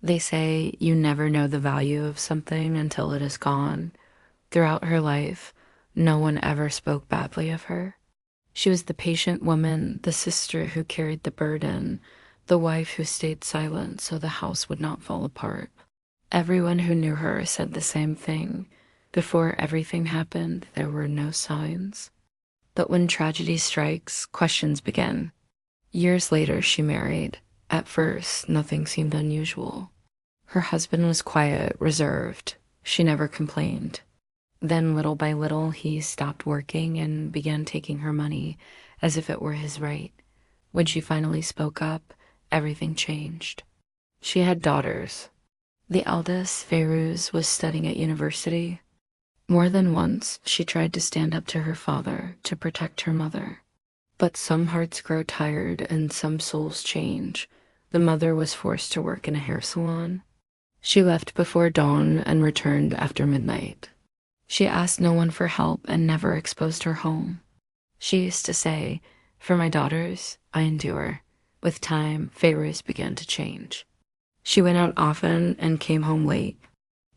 They say you never know the value of something until it is gone. Throughout her life, no one ever spoke badly of her. She was the patient woman, the sister who carried the burden, the wife who stayed silent so the house would not fall apart. Everyone who knew her said the same thing. Before everything happened, there were no signs. But when tragedy strikes, questions begin. Years later, she married. At first, nothing seemed unusual. Her husband was quiet, reserved. She never complained. Then, little by little, he stopped working and began taking her money as if it were his right. When she finally spoke up, everything changed. She had daughters. The eldest, Feiruz, was studying at university. More than once, she tried to stand up to her father to protect her mother. But some hearts grow tired and some souls change. The mother was forced to work in a hair salon. She left before dawn and returned after midnight. She asked no one for help and never exposed her home. She used to say, "For my daughters, I endure." With time, Feiruz began to change. She went out often and came home late.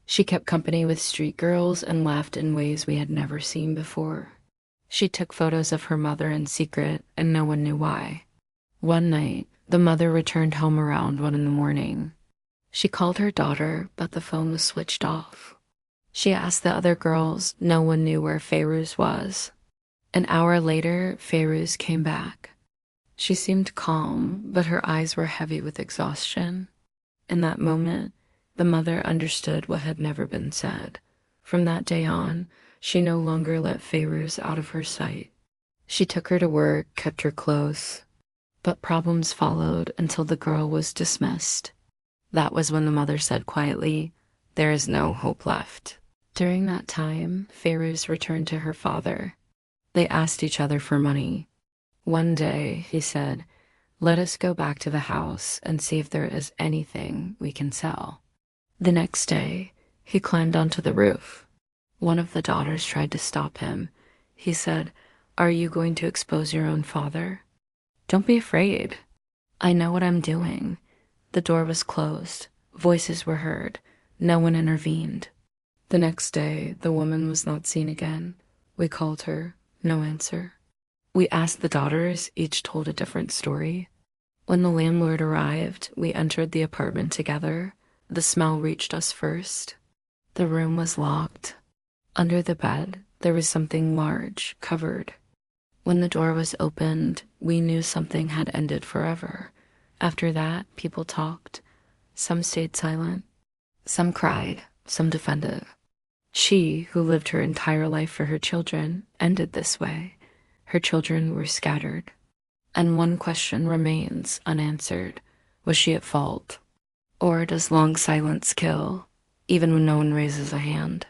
She kept company with street girls and laughed in ways we had never seen before. She took photos of her mother in secret, and no one knew why. One night, the mother returned home around 1 in the morning. She called her daughter, but the phone was switched off. She asked the other girls, no one knew where Feiruz was. An hour later, Feiruz came back. She seemed calm, but her eyes were heavy with exhaustion. In that moment, the mother understood what had never been said. From that day on, she no longer let Feiruz out of her sight. She took her to work, kept her close. But problems followed until the girl was dismissed. That was when the mother said quietly, "There is no hope left." During that time, Feiruz returned to her father. They asked each other for money. One day, he said, "Let us go back to the house and see if there is anything we can sell." The next day, he climbed onto the roof. One of the daughters tried to stop him. He said, "Are you going to expose your own father?" "Don't be afraid. I know what I'm doing." The door was closed. Voices were heard. No one intervened. The next day, the woman was not seen again. We called her. No answer. We asked the daughters. Each told a different story. When the landlord arrived, we entered the apartment together. The smell reached us first. The room was locked. Under the bed, there was something large, covered. When the door was opened, we knew something had ended forever. After that, people talked. Some stayed silent. Some cried. Some defended. She, who lived her entire life for her children, ended this way. Her children were scattered. And one question remains unanswered. Was she at fault? Or does long silence kill, even when no one raises a hand?